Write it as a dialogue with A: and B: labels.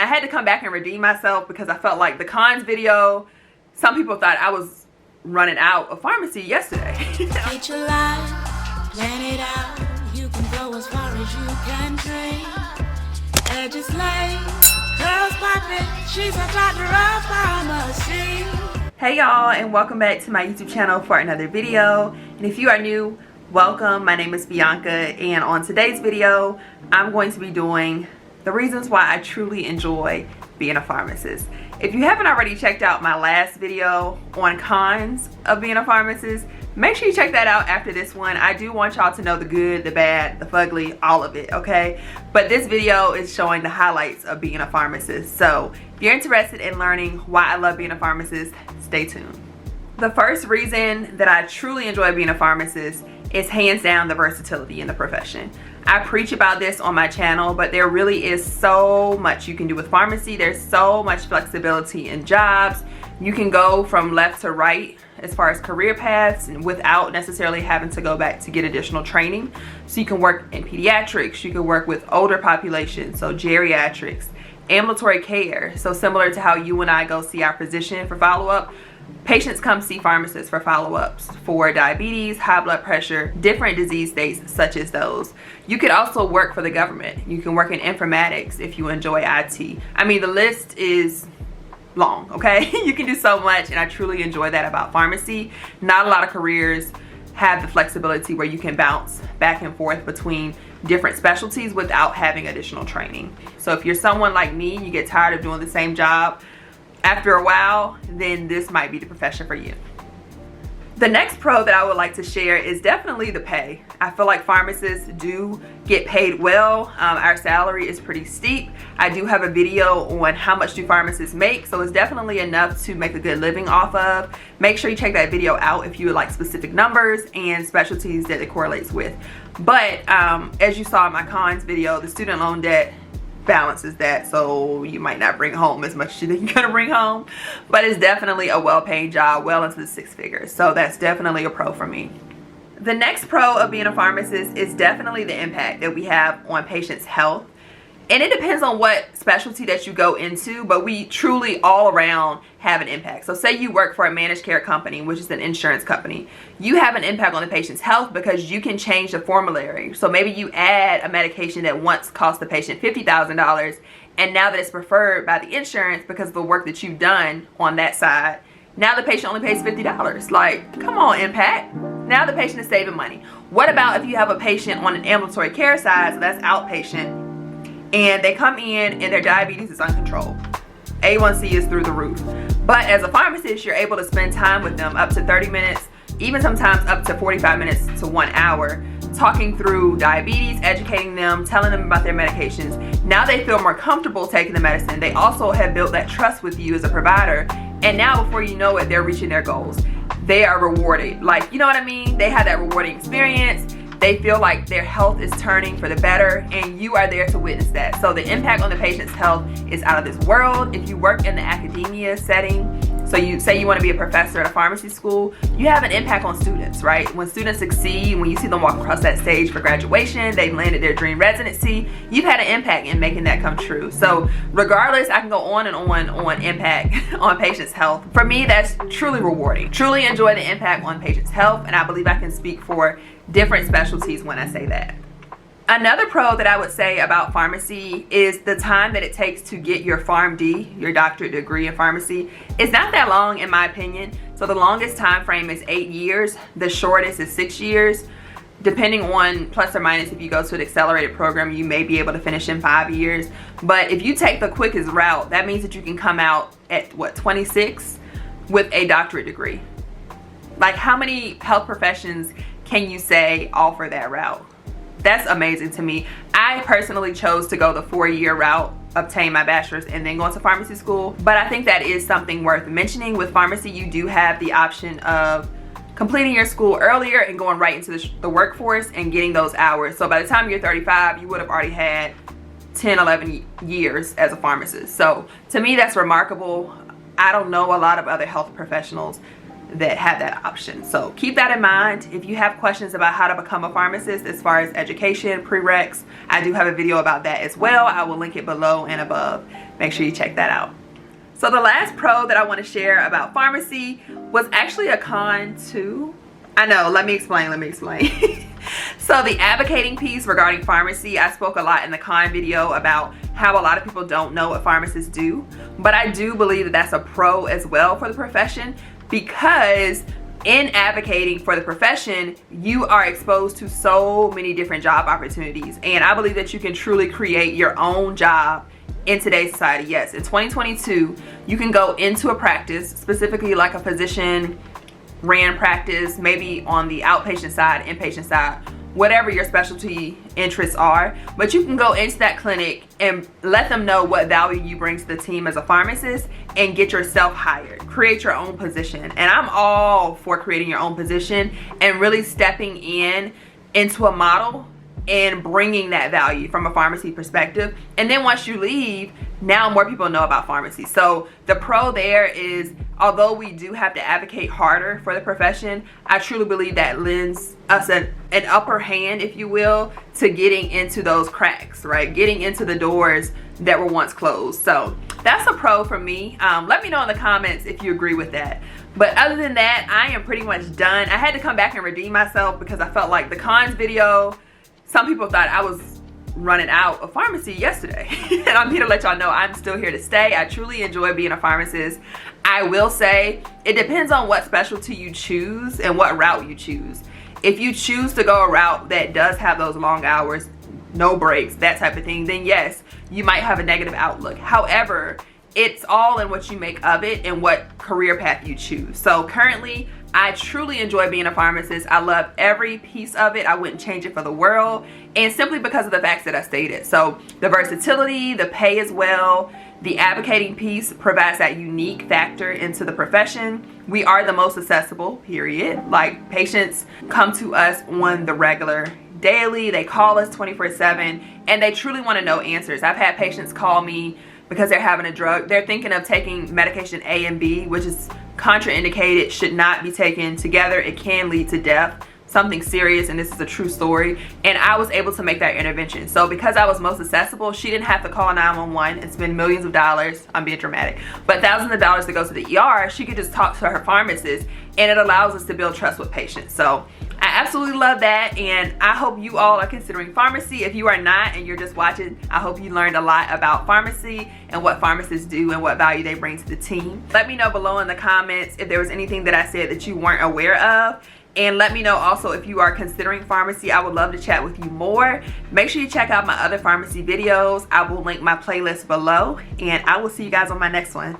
A: had to come back and redeem myself because I felt like the cons video, some people thought I was running out of pharmacy yesterday.
B: Get your life, plan it out. You can go as far as you can dream. Edges laid, curls popping. She's a doctor of pharmacy.
A: Hey y'all, and welcome back to my YouTube channel for another video. And if you are new, welcome. My name is Bianca, and on today's video, I'm going to be doing the reasons why I truly enjoy being a pharmacist. If you haven't already checked out my last video on cons of being a pharmacist, make sure you check that out after this one. I do want y'all to know the good, the bad, the fugly, all of it, okay? But this video is showing the highlights of being a pharmacist. So if you're interested in learning why I love being a pharmacist, stay tuned. The first reason that I truly enjoy being a pharmacist is hands down the versatility in the profession. I preach about this on my channel, but there really is so much you can do with pharmacy. There's so much flexibility in jobs. You can go from left to right as far as career paths and without necessarily having to go back to get additional training. So you can work in pediatrics, you can work with older populations, so geriatrics, ambulatory care. So similar to how you and I go see our physician for follow-up, patients come see pharmacists for follow-ups for diabetes, high blood pressure, different disease states such as those. You could also work for the government. You can work in informatics if you enjoy IT. I mean, the list is long, okay? You can do so much, and I truly enjoy that about pharmacy. Not a lot of careers have the flexibility where you can bounce back and forth between different specialties without having additional training. So if you're someone like me, you get tired of doing the same job after a while, then this might be the profession for you. The next pro that I would like to share is definitely the pay. I feel like pharmacists do get paid well. Our salary is pretty steep. I do have a video on how much do pharmacists make, so it's definitely enough to make a good living off of. Make sure you check that video out if you would like specific numbers and specialties that it correlates with. But as you saw in my cons video, the student loan debt balances that, so you might not bring home as much as you think you're gonna bring home, but it's definitely a well-paid job, well into the six figures, so that's definitely a pro for me. The next pro of being a pharmacist is definitely the impact that we have on patients' health. And it depends on what specialty that you go into, but we truly all around have an impact. So say you work for a managed care company, which is an insurance company. You have an impact on the patient's health because you can change the formulary. So maybe you add a medication that once cost the patient $50,000, and now that it's preferred by the insurance because of the work that you've done on that side, now the patient only pays $50. Like, come on, impact. Now the patient is saving money. What about if you have a patient on an ambulatory care side, so that's outpatient, and they come in and their diabetes is uncontrolled. A1C is through the roof. But as a pharmacist, you're able to spend time with them up to 30 minutes, even sometimes up to 45 minutes to 1 hour, talking through diabetes, educating them, telling them about their medications. Now they feel more comfortable taking the medicine. They also have built that trust with you as a provider. And now before you know it, they're reaching their goals. They are rewarded. Like, you know what I mean? They have that rewarding experience. They feel like their health is turning for the better, and you are there to witness that. So the impact on the patient's health is out of this world. If you work in the academia setting, so you say you want to be a professor at a pharmacy school, you have an impact on students, right? When students succeed, when you see them walk across that stage for graduation, they've landed their dream residency, you've had an impact in making that come true. So regardless, I can go on and on impact on patients' health. For me, that's truly rewarding. Truly enjoy the impact on patients' health, and I believe I can speak for different specialties when I say that. Another pro that I would say about pharmacy is the time that it takes to get your PharmD, your doctorate degree in pharmacy. It's not that long in my opinion. So the longest time frame is 8 years. The shortest is 6 years. Depending on plus or minus, if you go to an accelerated program, you may be able to finish in 5 years. But if you take the quickest route, that means that you can come out at what, 26 with a doctorate degree. Like, how many health professions can you say offer that route? That's amazing to me. I personally chose to go the 4-year route, obtain my bachelor's, and then go into pharmacy school. But I think that is something worth mentioning. With pharmacy, you do have the option of completing your school earlier and going right into the workforce and getting those hours. So by the time you're 35, you would have already had 10, 11 years as a pharmacist. So to me, that's remarkable. I don't know a lot of other health professionals that have that option. So keep that in mind. If you have questions about how to become a pharmacist as far as education, prereqs, I do have a video about that as well. I will link it below and above. Make sure you check that out. So the last pro that I want to share about pharmacy was actually a con too. I know, let me explain. So the advocating piece regarding pharmacy, I spoke a lot in the con video about how a lot of people don't know what pharmacists do, but I do believe that that's a pro as well for the profession, because in advocating for the profession, you are exposed to so many different job opportunities, and I believe that you can truly create your own job in today's society. Yes, in 2022, you can go into a practice, specifically like a physician ran practice, maybe on the outpatient side, inpatient side, whatever your specialty interests are, but you can go into that clinic and let them know what value you bring to the team as a pharmacist and get yourself hired, create your own position. And I'm all for creating your own position and really stepping into a model and bringing that value from a pharmacy perspective. And then once you leave, now more people know about pharmacy. So the pro there is, although we do have to advocate harder for the profession, I truly believe that lends us an upper hand, if you will, to getting into those cracks, right? Getting into the doors that were once closed. So that's a pro for me. Let me know in the comments if you agree with that. But other than that, I am pretty much done. I had to come back and redeem myself because I felt like the cons video, some people thought I was running out of pharmacy yesterday. And I'm here to let y'all know I'm still here to stay. I truly enjoy being a pharmacist. I will say it depends on what specialty you choose and what route you choose. If you choose to go a route that does have those long hours, no breaks, that type of thing, then yes, you might have a negative outlook. However, it's all in what you make of it and what career path you choose. So currently, I truly enjoy being a pharmacist. I love every piece of it. I wouldn't change it for the world, and simply because of the facts that I stated. So the versatility, the pay as well, the advocating piece provides that unique factor into the profession. We are the most accessible, period. Like, patients come to us on the regular, daily. They call us 24/7, and they truly want to know answers. I've had patients call me because they're having a drug. They're thinking of taking medication A and B, which is contraindicated, should not be taken together. It can lead to death, something serious, and this is a true story. And I was able to make that intervention. So because I was most accessible, she didn't have to call 911 and spend millions of dollars, I'm being dramatic, but thousands of dollars to go to the ER. She could just talk to her pharmacist, and it allows us to build trust with patients. So I absolutely love that, and I hope you all are considering pharmacy. If you are not and you're just watching, I hope you learned a lot about pharmacy and what pharmacists do and what value they bring to the team. Let me know below in the comments if there was anything that I said that you weren't aware of. And let me know also if you are considering pharmacy. I would love to chat with you more. Make sure you check out my other pharmacy videos. I will link my playlist below, and I will see you guys on my next one.